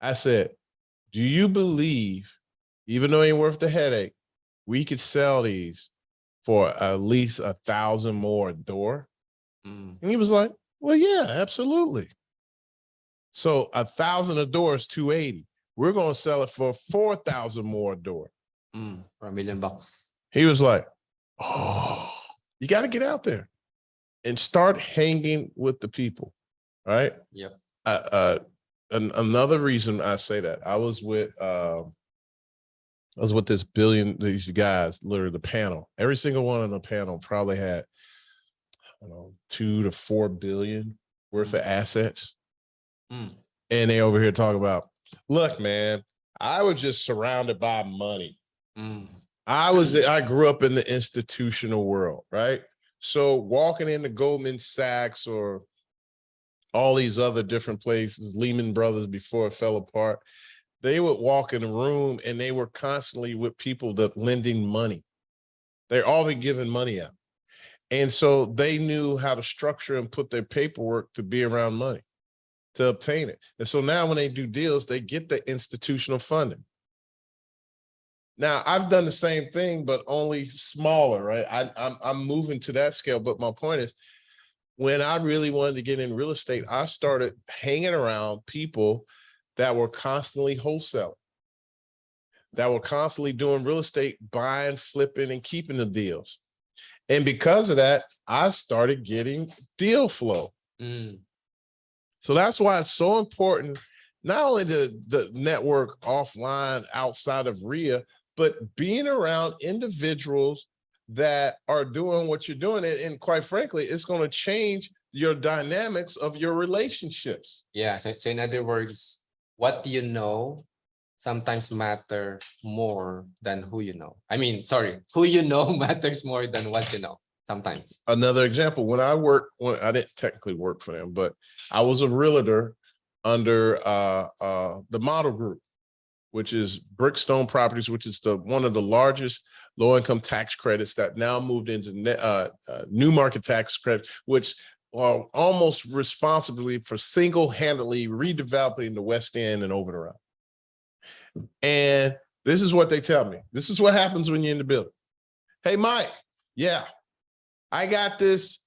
I said, do you believe, even though it ain't worth the headache, we could sell these for at least 1,000 more a door? And he was like, well, yeah, absolutely. So 1,000 a door is 280. We're going to sell it for 4,000 more a door. For $1,000,000. He was like, oh, you got to get out there and start hanging with the people, right? Yep. Another reason I say that, I was with these guys, literally the panel. Every single one on the panel probably had, I don't know, 2 to 4 billion worth of assets. And they over here talking about, look, man, I was just surrounded by money. I grew up in the institutional world, right? So walking into Goldman Sachs or all these other different places, Lehman Brothers before it fell apart, they would walk in a room and they were constantly with people that lending money. They're always giving money out. And so they knew how to structure and put their paperwork to be around money, to obtain it. And so now when they do deals, they get the institutional funding. Now, I've done the same thing, but only smaller, right? I'm moving to that scale. But my point is, when I really wanted to get in real estate, I started hanging around people that were constantly wholesaling, that were constantly doing real estate, buying, flipping, and keeping the deals. And because of that, I started getting deal flow. So that's why it's so important, not only the network offline outside of RIA, but being around individuals that are doing what you're doing. And quite frankly, it's going to change your dynamics of your relationships. Yeah. So in other words, what you know sometimes matter more than who you know. I mean, sorry, who you know matters more than what you know sometimes. Another example, when I didn't technically work for them, but I was a realtor under the Model Group, which is Brickstone Properties, which is one of the largest low-income tax credits that now moved into new market tax credit, which are almost responsibly for single-handedly redeveloping the West End and over and around. And this is what they tell me. This is what happens when you're in the building. Hey, Mike, yeah, I got this,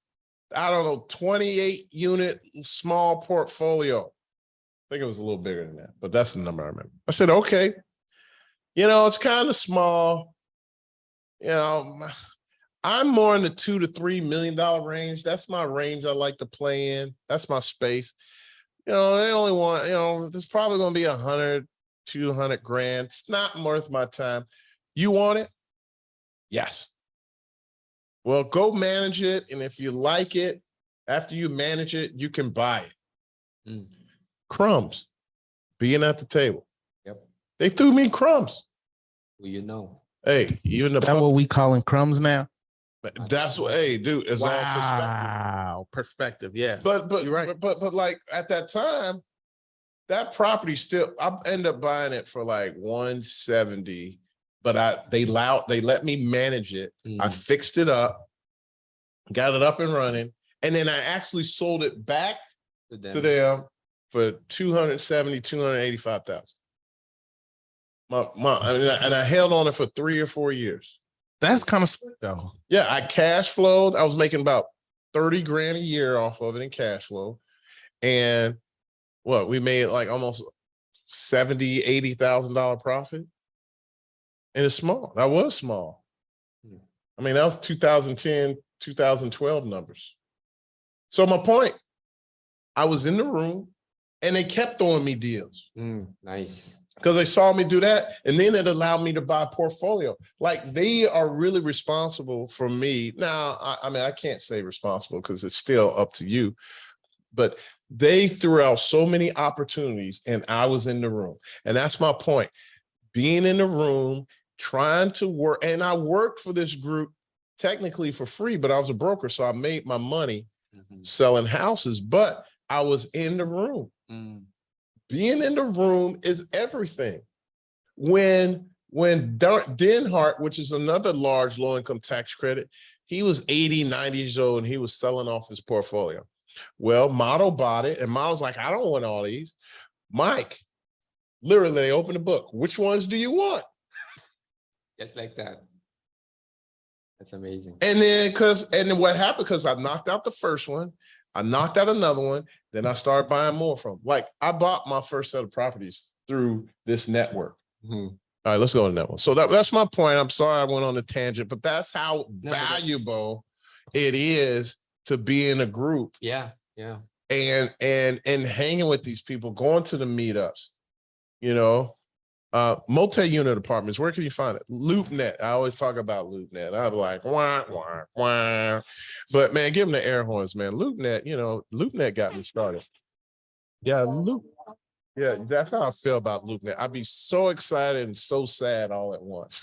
I don't know, 28-unit small portfolio. I think it was a little bigger than that, but that's the number I remember. I said, okay, it's kind of small. I'm more in the $2 to $3 million range. That's my range I like to play in. That's my space. They only want, there's probably going to be 100, 200 grand. It's not worth my time. You want it? Yes. Well, go manage it. And if you like it, after you manage it, you can buy it. Crumbs, being at the table. Yep. They threw me crumbs. Well, Hey, even the what we calling crumbs now? That's what, hey, dude, it's all perspective. Wow, perspective, yeah. But you're right. But like at that time, that property still, I end up buying it for like 170, but they let me manage it. I fixed it up, got it up and running, and then I actually sold it back to them for 270, 285,000. And I held on it for 3 or 4 years. That's kind of slick though. Yeah, I cash flowed. I was making about 30 grand a year off of it in cash flow. And we made like almost $70,000, $80,000 profit. And it's small. That was small. I mean, that was 2010, 2012 numbers. So my point, I was in the room and they kept throwing me deals. Nice. Because they saw me do that, and then it allowed me to buy portfolio. Like, they are really responsible for me. Now, I mean, I can't say responsible because it's still up to you, but they threw out so many opportunities and I was in the room. And that's my point. Being in the room, trying to work, and I worked for this group technically for free, but I was a broker, so I made my money selling houses, but I was in the room. Being in the room is everything. When Denhart, which is another large low-income tax credit, he was 80, 90 years old and he was selling off his portfolio. Well, Model bought it and Model's like, I don't want all these. Mike, Literally, they open the book. Which ones do you want? Just like that. That's amazing. And then what happened? Because I knocked out the first one, I knocked out another one, then I started buying more from them. Like I bought my first set of properties through this network. All right, let's go on that one. So that's my point. I'm sorry I went on a tangent, but that's how valuable it is to be in a group. Yeah, yeah. And hanging with these people, going to the meetups, you know. Multi-unit apartments, where can you find it? LoopNet. I always talk about LoopNet. I'm like, wah, wah, wah. But man, give them the air horns, man. LoopNet, you know, LoopNet got me started. Yeah, yeah, that's how I feel about LoopNet. I'd be so excited and so sad all at once.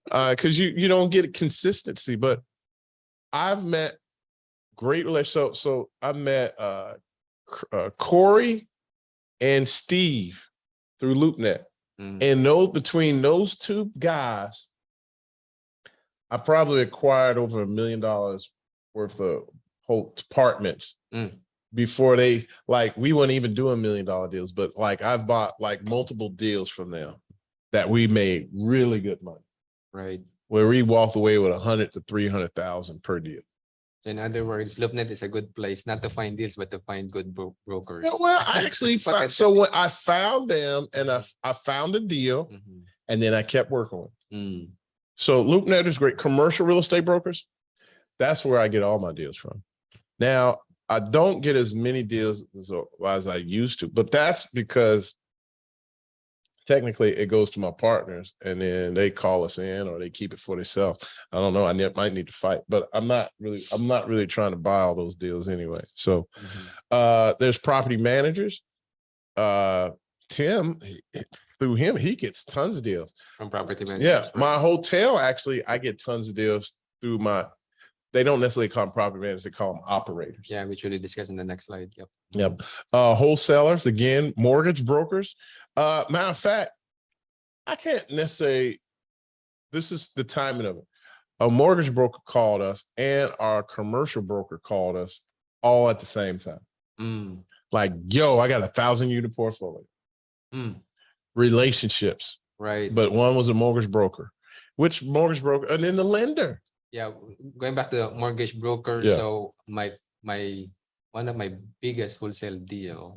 Because you don't get consistency, but I've met great relationships. So I met Corey and Steve through LoopNet. And between those two guys, I probably acquired over $1 million worth of whole apartments before they, like, we wouldn't even do $1 million deals, but like I've bought like multiple deals from them that we made really good money. Right. Where we walked away with 100 to 300,000 per deal. In other words, LoopNet is a good place not to find deals, but to find good brokers. Yeah, well, I actually found, so when I found them and I found a deal and then I kept working with them. So LoopNet is great. Commercial real estate brokers, that's where I get all my deals from. Now, I don't get as many deals as I used to, but that's because technically it goes to my partners and then they call us in or they keep it for themselves. I don't know. I might need to fight, but I'm not really trying to buy all those deals anyway. So there's property managers. Tim, through him, he gets tons of deals from property managers. Yeah, my hotel, actually, I get tons of deals through they don't necessarily call them property managers, they call them operators. Yeah, which we'll discuss in the next slide. Yep. Wholesalers, again, mortgage brokers. Matter of fact, I can't necessarily, this is the timing of it. A mortgage broker called us and our commercial broker called us all at the same time. Like, yo, I got 1,000-unit portfolio. Relationships. Right. But one was a mortgage broker. Which mortgage broker? And then the lender. Yeah, going back to the mortgage broker. Yeah. So one of my biggest wholesale deal,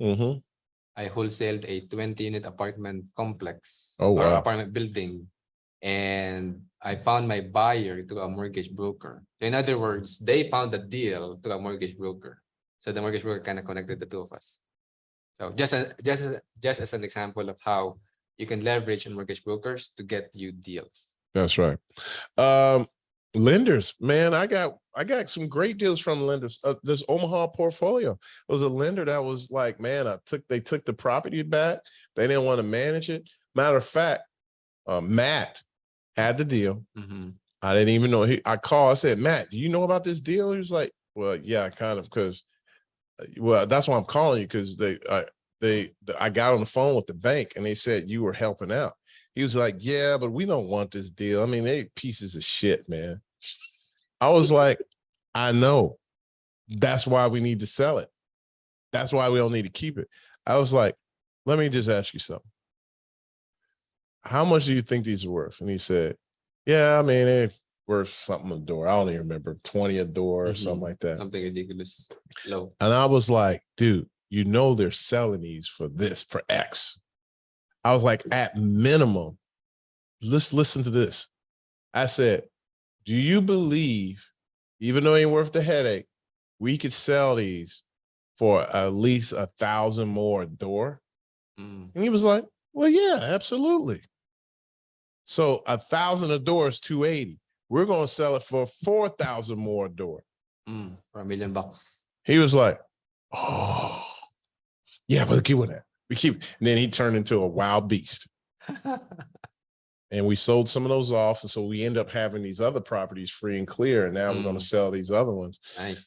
I wholesaled a 20-unit apartment complex or apartment building, and I found my buyer to a mortgage broker. In other words, they found a deal to a mortgage broker. So the mortgage broker kind of connected the two of us. So just as an example of how you can leverage on mortgage brokers to get you deals. That's right. Lenders, man, I got some great deals from lenders. This Omaha portfolio, it was a lender that was like, man, they took the property back. They didn't want to manage it. Matter of fact, Matt had the deal. I didn't even know. I called, I said, Matt, do you know about this deal? He was like, well, yeah, kind of, because, well, that's why I'm calling you, because I got on the phone with the bank and they said you were helping out. He was like, yeah, but we don't want this deal. I mean, they pieces of shit, man. I was like, I know. That's why we need to sell it. That's why we don't need to keep it. I was like, let me just ask you something. How much do you think these are worth? And he said, yeah, I mean, they're worth something a door. I don't even remember, 20 a door or something like that. Something ridiculous low. And I was like, dude, you know they're selling these for X. I was like, at minimum, let's listen to this. I said, do you believe, even though it ain't worth the headache, we could sell these for at least 1,000 more a door? And he was like, well, yeah, absolutely. So 1,000 a door is 280. We're going to sell it for 4,000 more a door. For $1 million. He was like, oh, yeah, but keep with that. And then he turned into a wild beast. And we sold some of those off. And so we end up having these other properties free and clear. And now we're going to sell these other ones. Nice.